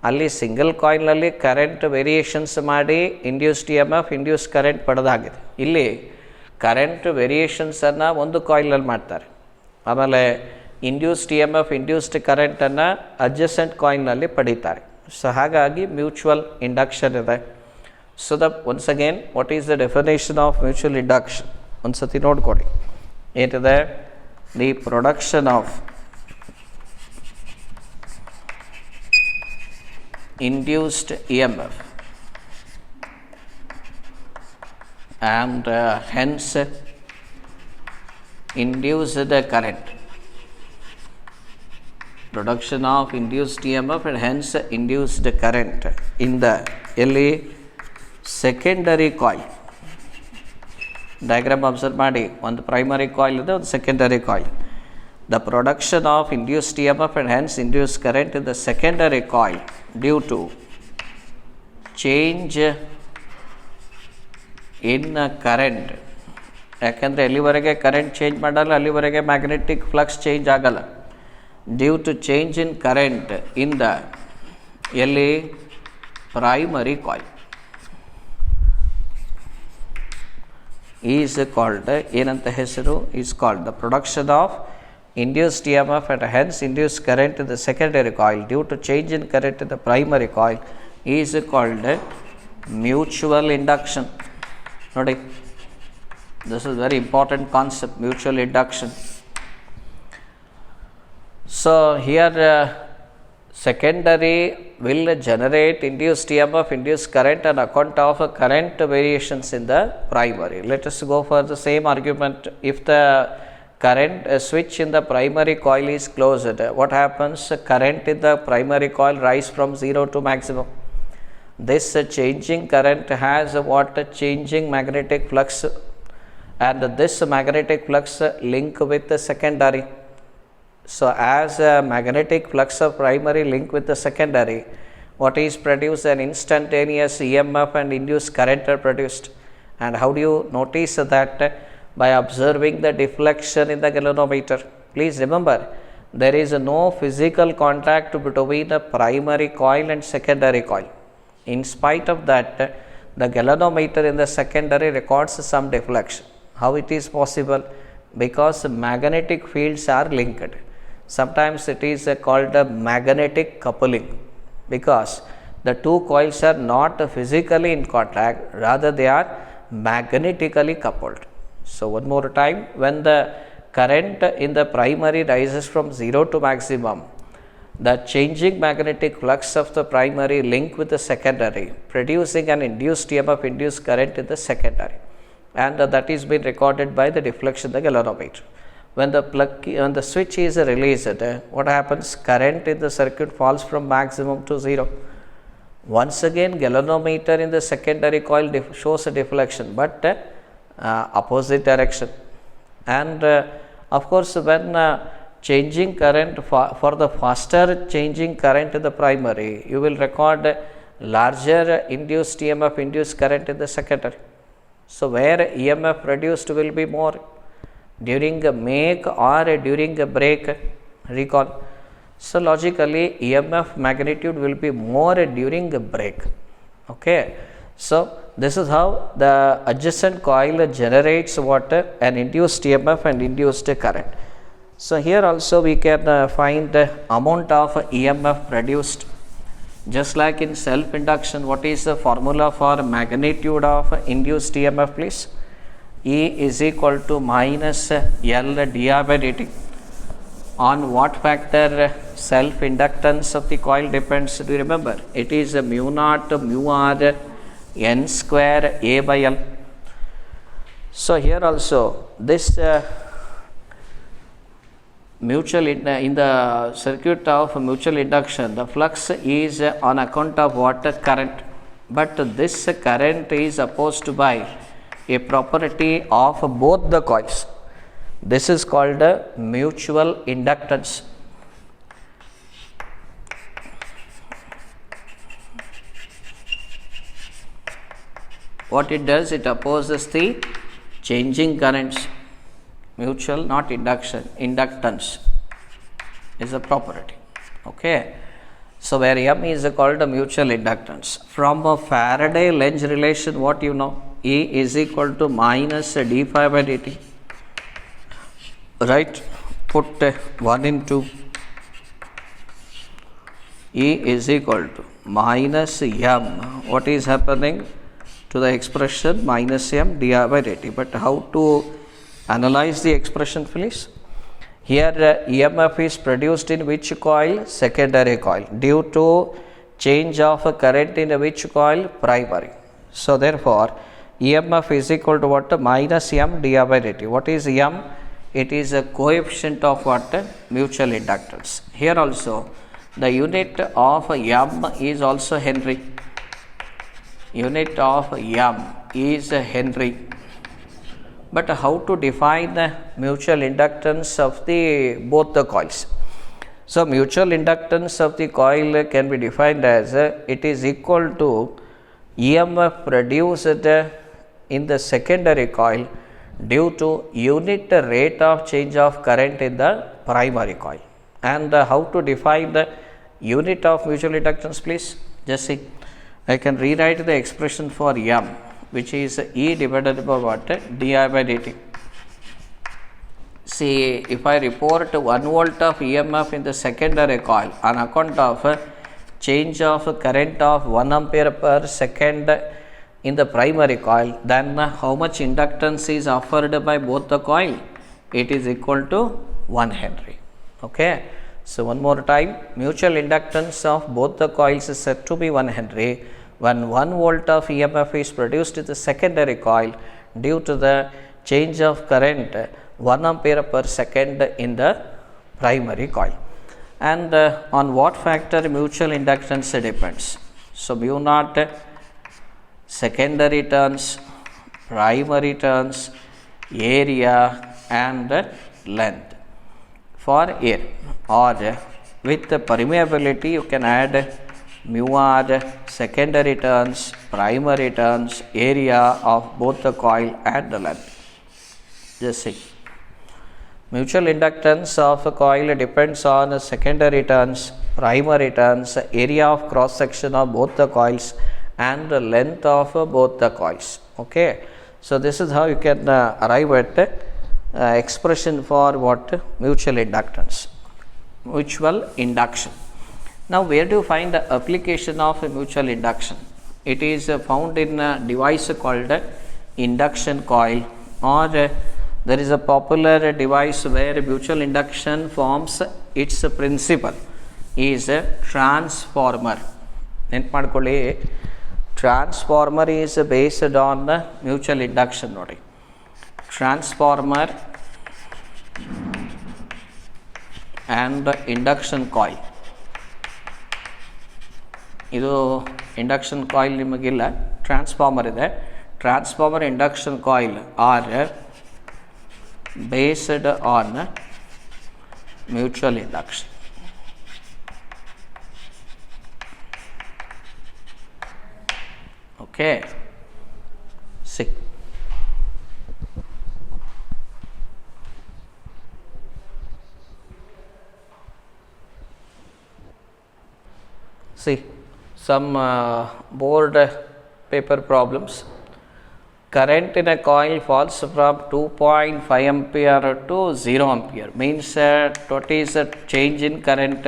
ಅಲ್ಲಿ single ಕಾಯಿಲ್ನಲ್ಲಿ current variations ಮಾಡಿ induced EMF, induce current ಪಡೆದಾಗಿದೆ. ಇಲ್ಲಿ current ವೇರಿಯೇಷನ್ಸನ್ನು ಒಂದು ಕಾಯಿಲಲ್ಲಿ ಮಾಡ್ತಾರೆ, ಆಮೇಲೆ induced EMF, induced ಕರೆಂಟನ್ನು adjacent ಕಾಯಿಲ್ನಲ್ಲಿ ಪಡೀತಾರೆ. ಸೊ ಹಾಗಾಗಿ ಮ್ಯೂಚುವಲ್ ಇಂಡಕ್ಷನ್ ಇದೆ. So once again, what is the definition of mutual induction? ಒಂದು ಸತಿ ನೋಡ್ಕೊಡಿ. ಏನಿದೆ? The production of induced EMF and hence induced current. Production of induced EMF and hence induced current in the secondary coil. Diagram observe ಮಾಡಿ. ಒಂದು primary coil ಇದೆ, ಒಂದು secondary coil. The production of induced EMF and hence induced current in the secondary coil due to change in current. ಯಾಕೆಂದರೆ ಎಲ್ಲಿವರೆಗೆ current change ಮಾಡಲ್ಲ ಅಲ್ಲಿವರೆಗೆ magnetic flux change ಆಗಲ್ಲ. Due to change in current in the primary coil is called, ಏನಂತ ಹೆಸರು? Is called the production of induced EMF and hence induced current in the secondary coil due to change in current in the primary coil is called mutual induction. Nodi, this is very important concept, mutual induction. So here secondary will generate induced EMF, induced current on account of current variations in the primary. Let us go for the same argument. If the current switch in the primary coil is closed, what happens? Current in the primary coil rise from 0 to maximum. This changing current has what? Changing magnetic flux, and this magnetic flux link with the secondary. So as a magnetic flux of primary link with the secondary, what is produced? An instantaneous EMF and induced current are produced. And how do you notice that? By observing the deflection in the galvanometer. Please remember, there is no physical contact between the primary coil and secondary coil. In spite of that, the galvanometer in the secondary records some deflection. How it is possible? Because magnetic fields are linked. Sometimes it is called a magnetic coupling, because the two coils are not physically in contact, rather they are magnetically coupled. So one more time, when the current in the primary rises from 0 to maximum, the changing magnetic flux of the primary link with the secondary, producing an induced EMF, induced current in the secondary, and that is been recorded by the deflection of the galvanometer. When the switch is released, what happens? Current in the circuit falls from maximum to 0. Once again, galvanometer in the secondary coil shows a deflection, but opposite direction. And of course, when changing current for the faster changing current in the primary, you will record larger induced EMF, induced current in the secondary. So where EMF produced will be more, during a make or during a break? Recall. So logically EMF magnitude will be more during a break. Okay, so this is how the adjacent coil generates what? An induced EMF and induced current. So here also we can find the amount of EMF produced. Just like in self induction, what is the formula for magnitude of induced EMF, please? E is equal to minus L di by dt. On what factor self inductance of the coil depends? Do you remember? It is mu naught mu r n square A by L. So here also this mutual in the circuit of mutual induction, the flux is on account of what? Current. But this current is opposed by a property of both the coils. This is called mutual inductance. What it does, it opposes the changing currents. Mutual, not induction, inductance is a property. Okay, so where M is called a mutual inductance. From a Faraday-Lenz relation, what you know? E is equal to minus d phi by dt. Right, put 1 into E is equal to minus M. What is happening to the expression minus M di by dt? But how to analyze the expression, please? Here EMF is produced in which coil? Secondary coil, due to change of current in which coil? Primary. So therefore EMF is equal to what? Minus M di by dt. What is M? It is a coefficient of what? Mutual inductance. Here also the unit of M is also Henry. Unit of M is Henry. But how to define the mutual inductance of the both the coils? So mutual inductance of the coil can be defined as it is equal to EMF produced in the secondary coil due to unit rate of change of current in the primary coil. And how to define the unit of mutual inductance, please? Just see, I can rewrite the expression for M, which is E divided by what? Di by dt. See, if I report 1 volt of EMF in the secondary coil on account of change of current of 1 ampere per second in the primary coil, then how much inductance is offered by both the coil? It is equal to 1 Henry. Okay. So one more time, mutual inductance of both the coils is said to be 1 Henry. When 1 volt of EMF is produced in the secondary coil due to the change of current 1 ampere per second in the primary coil. And on what factor mutual inductance depends? So mu naught secondary turns, primary turns, area and length for air, or with the permeability you can add mu r secondary turns, primary turns, area of both the coil and the length. Just see, mutual inductance of a coil depends on secondary turns, primary turns, area of cross section of both the coils and the length of both the coils. Okay, so this is how you can arrive at expression for what? Mutual inductance, mutual induction. Now where do you find the application of mutual induction? It is found in a device called induction coil, or there is a popular device where mutual induction forms its principle is a transformer. Transformer is based on mutual induction. Transformer and induction coil. ಇದು induction coil ನಿಮಗಿಲ್ಲ, transformer ಇದೆ. Transformer induction coil are based on mutual induction. Okay, see See some board paper problems. Current in a coil falls from 2.5 ampere to 0 ampere, means what is the change in current?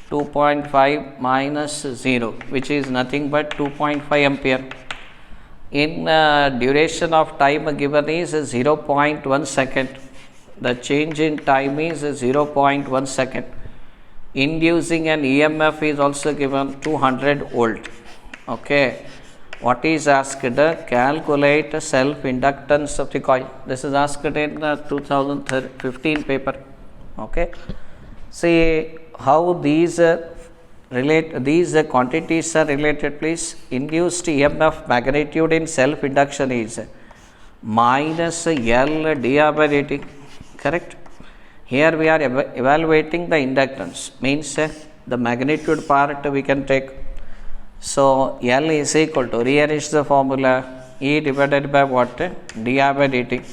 2.5 minus 0, which is nothing but 2.5 ampere. In duration of time given is 0.1 second. The change in time is 0.1 second. Inducing an EMF is also given 200 volt. Okay. What is asked? Calculate self inductance of the coil. This is asked in 2015 paper. Okay. See how these these quantities are related, please. Induced EMF magnitude in self induction is minus L dI by dt. Correct. Here we are evaluating the inductance, means the magnitude part we can take. So L is equal to, rearrange the formula, E divided by what? Di by dt.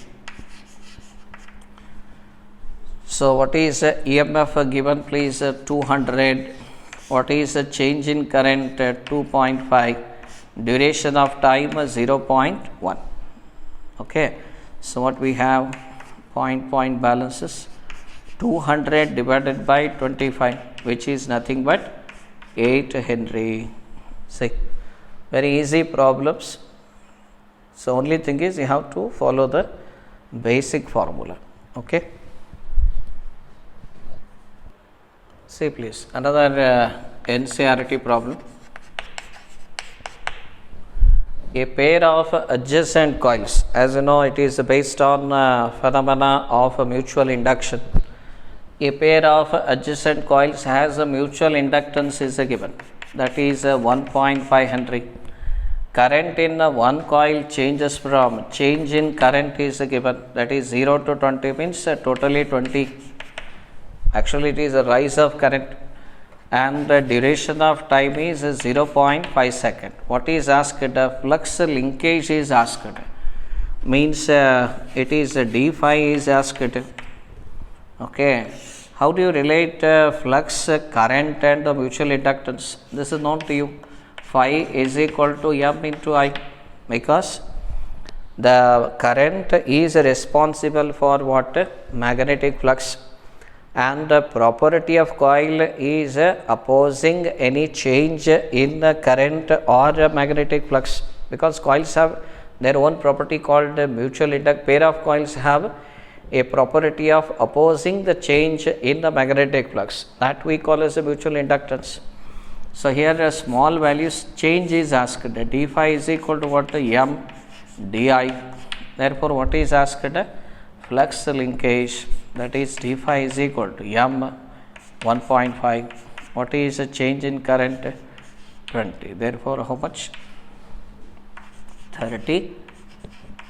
So what is EMF given, please? 200. What is the change in current? 2.5. Duration of time 0.1. Okay. So what we have? Point balances. 200 divided by 25, which is nothing but 8 Henry. See, very easy problems. So only thing is you have to follow the basic formula. Okay. See please, another NCERT problem. A pair of adjacent coils, as you know, it is based on phenomena of mutual induction. A pair of adjacent coils has a mutual inductance is given, that is 1.5 Henry. Current in one coil changes from, change in current is given, that is 0 to 20, means totally 20. Actually it is a rise of current, and the duration of time is 0.5 second. What is asked? Flux linkage is asked, means it is d phi is asked. Okay. How do you relate flux, current and the mutual inductance? This is known to you. Phi is equal to M into I, because the current is responsible for what? Magnetic flux, and the property of coil is opposing any change in the current or magnetic flux, because coils have their own property called mutual inductance. Pair of coils have a property of opposing the change in the magnetic flux, that we call as a mutual inductance. So here a small values change is asked. D phi is equal to what? M di. Therefore what is asked? Flux linkage, that is d phi is equal to M 1.5. What is the change in current? 20. Therefore how much? 30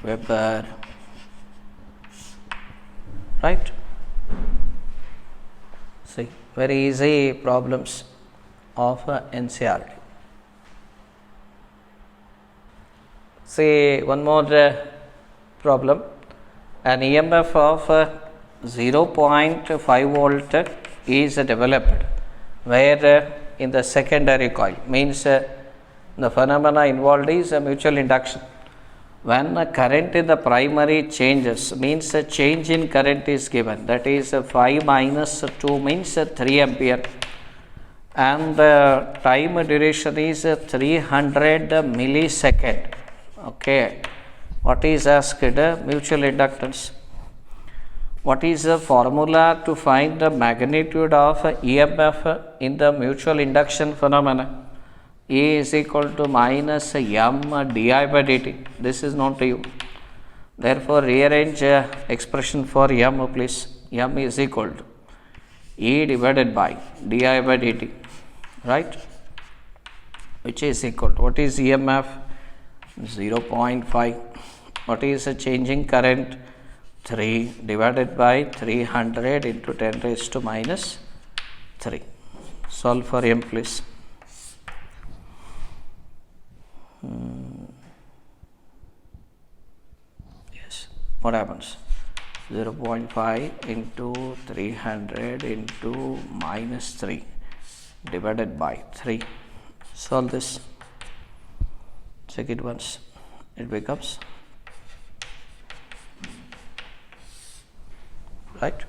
Weber. Right. See, very easy problems of NCERT. See one more problem. An EMF of 0.5 volt is developed, where in the secondary coil, means the phenomena involved is a mutual induction. When current in the primary changes, means a change in current is given, that is 5 minus 2 means 3 ampere, and the time duration is 300 millisecond. Okay. What is asked? Mutual inductance. What is the formula to find the magnitude of EMF in the mutual induction phenomena? E is equal to minus M di by dt. This is known to you. Therefore rearrange expression for M, please. M is equal to E divided by di by dt, right, which is equal to, what is EMF? 0.5. What is the changing current? 3 divided by 300 into 10 raised to minus 3. Solve for M, please. Yes, what happens? 0.5 into 300 into minus 3. divided by 3. Solve this. Check it once. It becomes right.